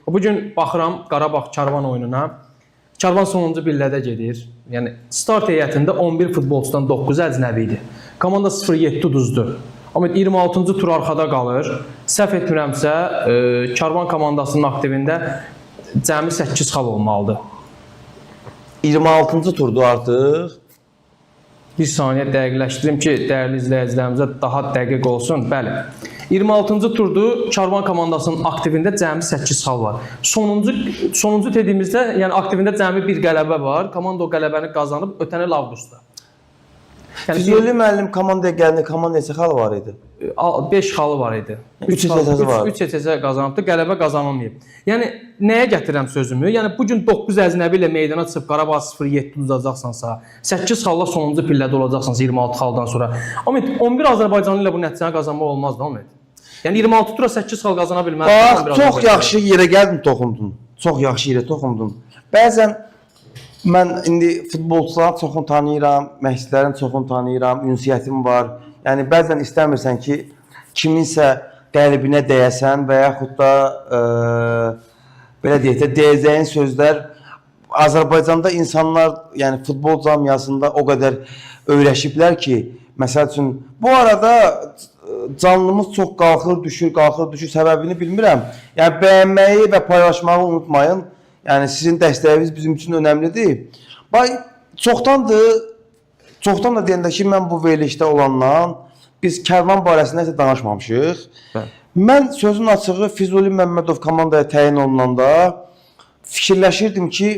bugün baxıram Qarabağ Karvan oyununa. Karvan sonuncu pillədə gedir. Yəni start heyətində 11 futbolçudan 9 əcnəbi idi. Komanda 0-7 uduzdu. Amma 26-cı tur arxada qalır. Səhv etmirəmsə, Karvan komandasının aktivində cəmi 8 xal olmalıdır. 26-cı turdu artıq. Bir saniyə dəqiqləşdirim ki, dəyərli izləyicilərimizə daha dəqiq olsun. Bəli. 26-cı turdu Karvan komandasının aktivində cəmi 8 xal var. Sonuncu dediyimizdə, yəni aktivində cəmi bir qələbə var. Komanda o qələbəni qazanıb ötən il avqustda. Füzuli müəllim komandaya gəldi, komanda neçə xalı var idi? 5 xalı var idi. 3 heçəsi var. 3 heçəsə qazanıbdı, qələbə qazanılmayıb. Yəni nəyə gətirəm sözümü? Yəni bu gün 9 əcnəbi ilə meydana çıxıb Qarabağ 0-7 uzacaqsansa, 8 xalla sonuncu pillədə olacaqsansa 26 xaldan sonra. Ahmet 11 Azərbaycanlı ilə bu nəticəni qazanmaq olmazdı Ahmet. Yəni 26 tura 8 xal qazana bilməz. Bax, çox yaxşı yerə gəldin, toxundun. Çox yaxşı yerə toxundun. Bəzən mən indi futbolçuların çoxunu tanıyıram, məşqçilərin çoxunu tanıyıram, ünsiyyətim var. Yəni bəzən istəmirsən ki, kiminsə qəlbinə dəyəsən və yaxud da belə deyək də deyəcəyin sözlər Azərbaycanda insanlar, yəni futbol cəmiyyətində o qədər öyrəşiblər ki, məsəl üçün bu arada canlımız çox qalxır, düşür, səbəbini bilmirəm. Yəni bəyənməyi və paylaşmağı unutmayın. Yəni sizin dəstəyiniz bizim üçün önəmlidir. Bax, çoxdan da deyəndə ki, mən bu verilişdə olandan biz Kərvan barəsində isə danışmamışıq. Mən sözün açığı Füzuli Məmmədov komandaya təyin olunanda fikirləşirdim ki,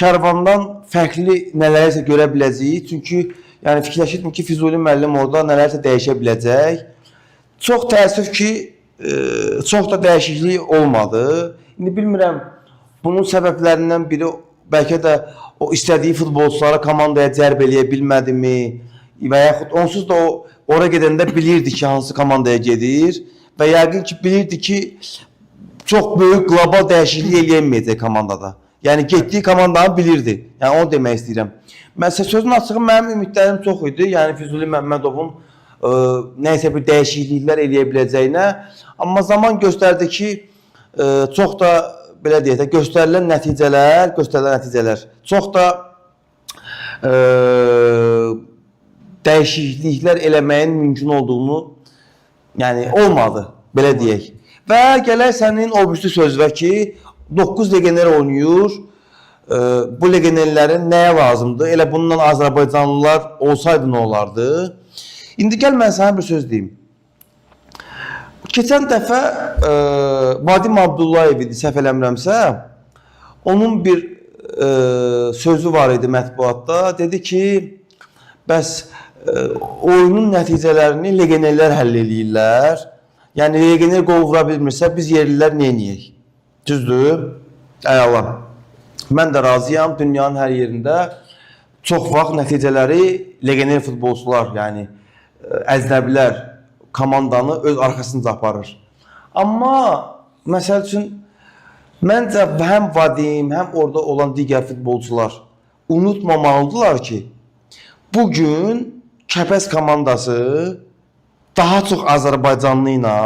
Kərvandan fərqli nələrsə görə biləcəyik. Çünki yəni fikirləşirdim ki, Füzuli müəllim orada nələrsə dəyişə biləcək. Çox təəssüf ki, çox da dəyişiklik olmadı. İndi bilmirəm, bunun səbəblərindən biri bəlkə də o istədiyi futbolçuları komandaya cəlb eləyə bilmədimi və yaxud onsuz da o ora gedəndə bilirdi ki, hansı komandaya gedir və yəqin ki, bilirdi ki, çox böyük qlobal dəyişiklik eləyəməyəcək komandada. Yəni getdiyi komandanı bilirdi. Yəni onu demək istəyirəm. Məsələn, sözün açığı mənim ümidlərim çox idi. Yəni Füzuli Məmmədovun nəysə bir dəyişikliklər eləyə biləcəyinə. Amma zaman göstərdi ki, çox da belə deyək də, göstərilən nəticələr çox da dəyişikliklər eləməyin mümkün olduğunu, yəni olmadı, belə deyək. Və gələk sənin o birisi sözvə ki, 9 legioner oynayır, bu legionerlərin nəyə lazımdır? Elə bundan Azərbaycanlılar olsaydı nə olardı? İndi gəl mən sənə bir söz deyim. Keçən dəfə Vadim Abdullayev idi, səhv eləmirəmsə, onun bir sözü var idi mətbuatda. Dedi ki, bəs oyunun nəticələrini legionerlər həll eləyirlər. Yəni, legioner qol vura bilmirsə, biz yerlilər nə eləyək? Düzdür? Əla. Mən də razıyam, dünyanın hər yerində çox vaxt nəticələri legioner futbolçular, yəni əcnəbilər komandanı öz arxasınca aparır. Amma, məsəl üçün, məncə həm Vadim, həm orada olan digər futbolçular unutmamalıdırlar ki, bugün Kəpəz komandası daha çox Azərbaycanlı ilə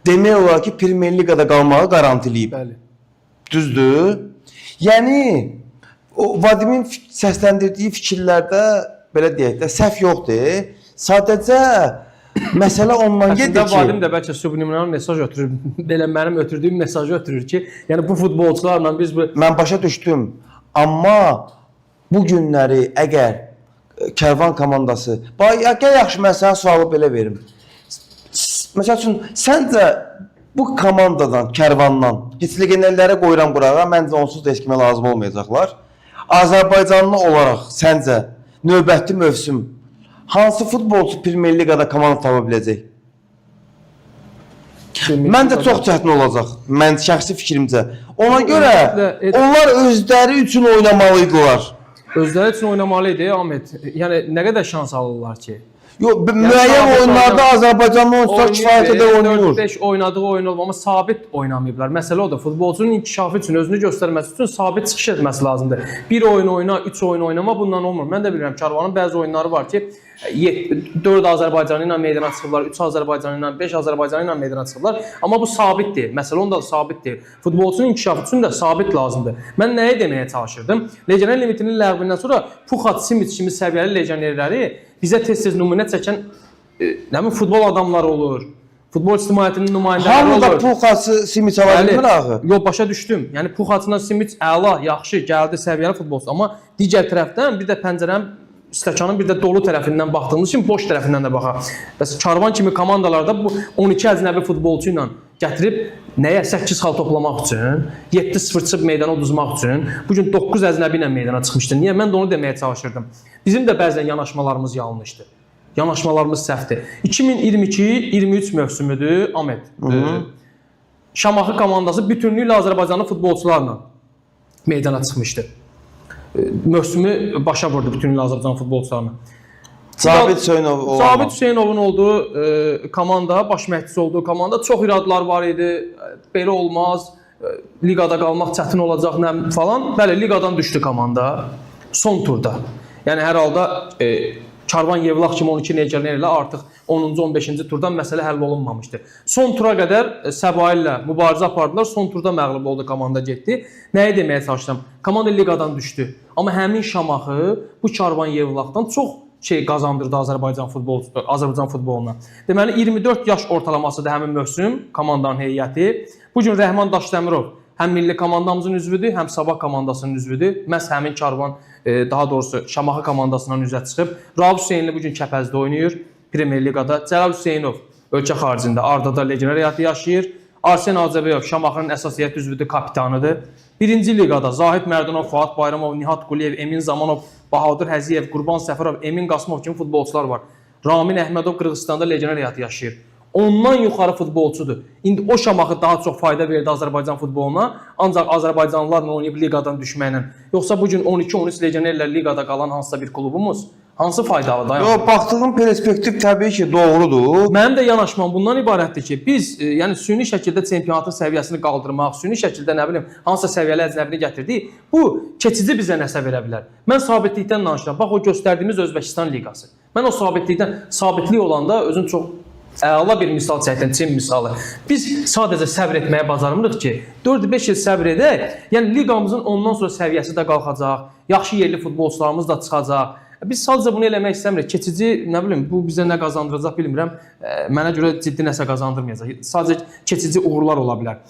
demək olar ki, Premier Liqada qalmağı qarantiləyib. Düzdür? Yəni, o Vadimin səsləndirdiyi fikirlərdə, belə deyək də, səhv yoxdur. Sadəcə, məsələ ondan gedir ki... Əslində, Vadim də bəlkə subliminal mesaj ötürür, belə mənim ötürdüyüm mesajı ötürür ki, yəni bu futbolçularla biz... Mən başa düşdüm, amma bu günləri əgər Kərvan komandası... Gəl yaxşı, mən sənə sualı belə verim. Məsəl üçün, səncə bu komandadan, Kərvandan, heç legionerlərə qoyuram qurağa, məncə onsuz da heç kimə lazım olmayacaqlar. Azərbaycanlı olaraq, səncə, növbəti mövsüm hansı futbolçu Premier Liqada komanda tapa biləcək? Məncə çox çətin olacaq, mən şəxsi fikrimcə. Ona görə onlar özləri üçün oynamalıydılar. Özləri üçün oynamalıydı, Ahmet. Yəni, nə qədər şans alırlar ki? Yox, müəyyən oyunlarda Azərbaycanlı oyunçular kifayət qədər oynayır. 4-5 oynadığı oyun olub, amma sabit oynamayıblar. Məsələ odur. Futbolçunun inkişafı üçün, özünü göstərməsi üçün sabit çıxış etməsi lazımdır. Bir oyun oyna, 3 oyun oynama bundan olmur. Mən də bilirəm Karvanın bəzi oyunları var ki, 4 Azərbaycanlı ilə meydana çıxıblar, 3 Azərbaycanlı ilə, 5 Azərbaycanlı ilə meydana çıxıblar. Amma bu sabitdir. Məsələ onda da sabitdir. Futbolçunun inkişafı üçün də sabit lazımdır. Mən nəyi deməyə çalışırdım? Legioner limitinin ləğvindən sonra Puxat, Simic kimi səviyyəli legionerləri bizə tez-tez nümunə çəkən nə bilim futbol adamları olur. Futbol ictimaiyyətinin nümayəndələri olur. Hamı da Puxası Simic alabilir axı. Yox, başa düşdüm. Yəni Puxatla Simic əla, yaxşı, gəldi səviyyəli futbolçu, amma digər tərəfdən bir də pəncərənin stəkanın bir də dolu tərəfindən baxdığımız üçün boş tərəfindən də baxaq. Bəs Karvan kimi komandalarda bu 12 əcnəbi futbolçu ilə gətirib nəyə 8 xal toplamaq üçün, 7-0 çıxıb meydana uduzmaq üçün bu gün 9 əcnəbi ilə meydana çıxmışdı. Niyə? Mən də onu deməyə çalışırdım. Bizim də bəzən yanaşmalarımız yanlışdır. Yanaşmalarımız səhvdir. 2022-23 mövsümüdür Ahmet. Şamaxı komandası bütünlüklə Azərbaycanlı futbolçularla meydana çıxmışdı. Mövsümü başa vurdu bütünlüklə Azərbaycan futbolçularına. Sabit Hüseynovun Sabit Hüseynovun olduğu komanda, baş məşqçisi olduğu komanda çox iradlar var idi. Belə olmaz, liqada qalmaq çətin olacaq nə falan. Bəli, liqadan düşdü komanda son turda. Yəni hər halda Karvan Yevlax kimi 12 legioner ilə artıq 10-cu 15-ci turdan məsələ həll olunmamışdı. Son tura qədər Səbail ilə mübarizə apardılar. Son turda məğlub oldu, komanda getdi. Nəyi deməyə çalışdım? Komanda liqadan düşdü. Amma həmin Şamaxı bu Karvan Yevlaxdan çox şey qazandırdı Azərbaycan futboluna. Deməli 24 yaş ortalamasıdır həmin mövsüm komandanın heyəti. Bu gün Rəhman Daşdəmirov həm milli komandamızın üzvüdür, həm Sabah komandasının üzvüdür. Məhz həmin Karvan, daha doğrusu Şamaxı komandasından üzə çıxıb. Rauf Hüseynli bu gün Kəpəzdə oynayır Premyer Liqada. Cəlal Hüseynov ölkə xaricində Ardada legioner həyatı yaşayır. Arsen Acəbəyov Şamaxının əsas heyət üzvüdür, kapitanıdır. Birinci liqada Zahid Mərdunov, Fuad Bayramov, Nihat Quliyev, Emin Zamanov, Bahadır Həziyev, Qurban Səfərov, Emin Qasımov kimi futbolçular var. Ramin Əhmədov Qırğızstanda legioner həyatı yaşayır. Ondan yuxarı futbolçudur. İndi o Şamaxı daha çox fayda verdi Azərbaycan futboluna, ancaq Azərbaycanlılarla oynayıb liqadan düşməklə. Yoxsa bu gün 12-13 legionerlər liqada qalan hansısa bir klubumuz hansı faydalı dayanır? Yox, baxdığım perspektiv təbii ki, doğrudur. Mənim də yanaşmam bundan ibarətdir ki, biz yəni süni şəkildə çempionatın səviyyəsini qaldırmaq, süni şəkildə nə bilim hansısa səviyyəli əcnəbini gətirdik. Bu keçici bizə nəsə verə bilər. Mən sabitlikdən danışıram. Bax o göstərdiyimiz Özbəkistan liqası. Mən o sabitlik olanda özüm çox əla bir misal çəkdim, Çin misalı. Biz sadəcə səbr etməyə bacarmırıq ki, 4-5 il səbr edək. Yəni liqamızın ondan sonra səviyyəsi də qalxacaq, yaxşı yerli futbolçularımız da çıxacaq. Biz sadəcə bunu eləmək istəmirik. Keçici, nə bilim, bu bizə nə qazandıracaq bilmirəm. Mənə görə ciddi nəsə qazandırmayacaq. Sadəcə keçici uğurlar ola bilər.